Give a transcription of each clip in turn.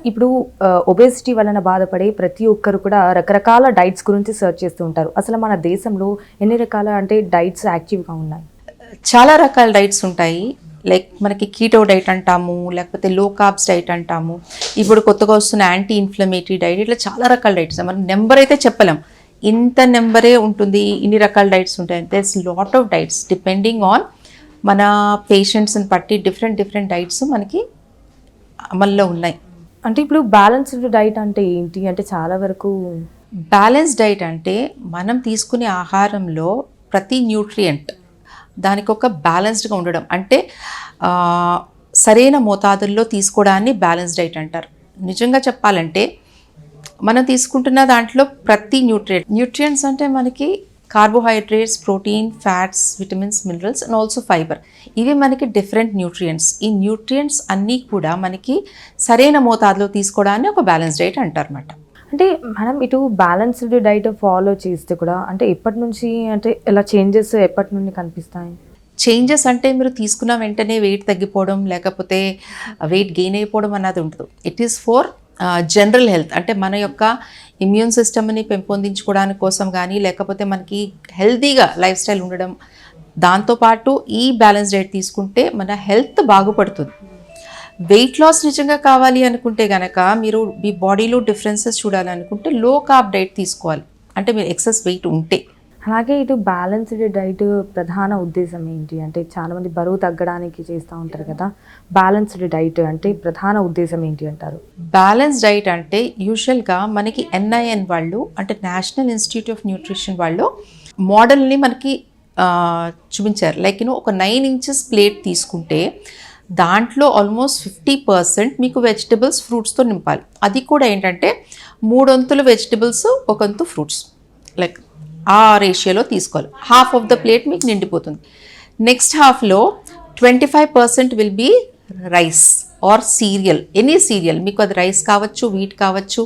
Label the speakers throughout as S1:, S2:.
S1: ఇప్పుడు ఒబేసిటీ వలన బాధపడే ప్రతి ఒక్కరు కూడా రకరకాల డైట్స్ గురించి సెర్చ్ చేస్తూ ఉంటారు. అసలు మన దేశంలో ఎన్ని రకాల అంటే డైట్స్ యాక్టివ్‌గా ఉన్నాయి?
S2: చాలా రకాల డైట్స్ ఉంటాయి. లైక్ మనకి కీటో డైట్ అంటాము, లేకపోతే లో కార్బ్స్ డైట్ అంటాము. ఇప్పుడు కొత్తగా వస్తున్న యాంటీ ఇన్ఫ్లమేటరీ డైట్, ఇట్లా చాలా రకాల డైట్స్. మనం నెంబర్ అయితే చెప్పలేం, ఇంత నెంబరే ఉంటుంది, ఇన్ని రకాల డైట్స్ ఉంటాయి. There's lot of diets depending on మన పేషెంట్స్ని బట్టి డిఫరెంట్ డైట్స్ మనకి అమల్లో ఉన్నాయి.
S1: అంటే ఇప్పుడు బ్యాలెన్స్డ్ డైట్ అంటే ఏంటి? అంటే చాలా వరకు
S2: బ్యాలెన్స్ డైట్ అంటే మనం తీసుకునే ఆహారంలో ప్రతి న్యూట్రియంట్ దానికి ఒక బ్యాలెన్స్డ్గా ఉండడం, అంటే సరైన మోతాదుల్లో తీసుకోవడాన్ని బ్యాలెన్స్ డైట్ అంటారు. నిజంగా చెప్పాలంటే మనం తీసుకుంటున్న దాంట్లో ప్రతి న్యూట్రియంట్స్ అంటే మనకి carbohydrates, protein, fats, vitamins, minerals and also fibre, ఇవి మనకి డిఫరెంట్ న్యూట్రియంట్స్. ఈ న్యూట్రియంట్స్ అన్నీ కూడా మనకి సరైన మోతాదులో తీసుకోవడాన్ని ఒక బ్యాలెన్స్ డైట్ అంటారు అన్నమాట.
S1: అంటే మనం ఇటు బ్యాలెన్స్డ్ డైట్ ఫాలో చేస్తే కూడా అంటే ఎప్పటి నుంచి, అంటే ఇలా చేంజెస్ ఎప్పటి నుండి కనిపిస్తాయి?
S2: చేంజెస్ అంటే మీరు తీసుకున్న వెంటనే వెయిట్ తగ్గిపోవడం, లేకపోతే వెయిట్ గెయిన్ అయిపోవడం అన్నది ఉండదు. It is for general health, అంటే మన యొక్క ఇమ్యూన్ సిస్టమ్ని పెంపొందించుకోవడానికి కోసం కానీ, లేకపోతే మనకి హెల్తీగా లైఫ్ స్టైల్ ఉండడం, దాంతోపాటు ఈ బ్యాలెన్స్ డైట్ తీసుకుంటే మన హెల్త్ బాగుపడుతుంది. వెయిట్ లాస్ నిజంగా కావాలి అనుకుంటే కనుక, మీరు మీ బాడీలో డిఫరెన్సెస్ చూడాలనుకుంటే లో కార్బ్ డైట్ తీసుకోవాలి, అంటే మీరు ఎక్సెస్ వెయిట్ ఉంటే.
S1: అలాగే ఇటు బ్యాలెన్స్డ్ డైట్ ప్రధాన ఉద్దేశం ఏంటి? అంటే చాలామంది బరువు తగ్గడానికి చేస్తూ ఉంటారు కదా, బ్యాలెన్స్డ్ డైట్ అంటే ప్రధాన ఉద్దేశం ఏంటి అంటారు?
S2: బ్యాలెన్స్ డైట్ అంటే యూజువల్గా మనకి NIN వాళ్ళు, అంటే నేషనల్ ఇన్స్టిట్యూట్ ఆఫ్ న్యూట్రిషన్ వాళ్ళు మోడల్ని మనకి చూపించారు. లైక్ ఒక 9 inches ప్లేట్ తీసుకుంటే దాంట్లో ఆల్మోస్ట్ 50% మీకు వెజిటబుల్స్, ఫ్రూట్స్తో నింపాలి. అది కూడా ఏంటంటే 3 వంతులు వెజిటబుల్స్, 1 వంతు ఫ్రూట్స్, లైక్ ఆ రేషియోలో తీసుకోవాలి. హాఫ్ ఆఫ్ ద ప్లేట్ మీకు నిండిపోతుంది. నెక్స్ట్ హాఫ్లో 25% will be rice or cereal, any cereal, మీకు అది రైస్ కావచ్చు, వీట్ కావచ్చు,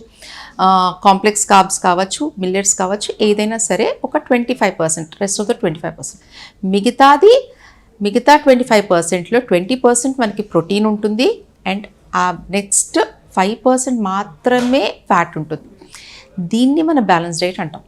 S2: కాంప్లెక్స్ కార్బ్స్ కావచ్చు, మిల్లెట్స్ కావచ్చు, ఏదైనా సరే ఒక 25%, రెస్ట్ ఆఫ్ ద 25%. మిగతా 25%లో 20% మనకి ప్రోటీన్ ఉంటుంది, అండ్ ఆ నెక్స్ట్ 5% మాత్రమే ఫ్యాట్ ఉంటుంది. దీన్ని మన బ్యాలెన్స్ డైట్ అంటాం.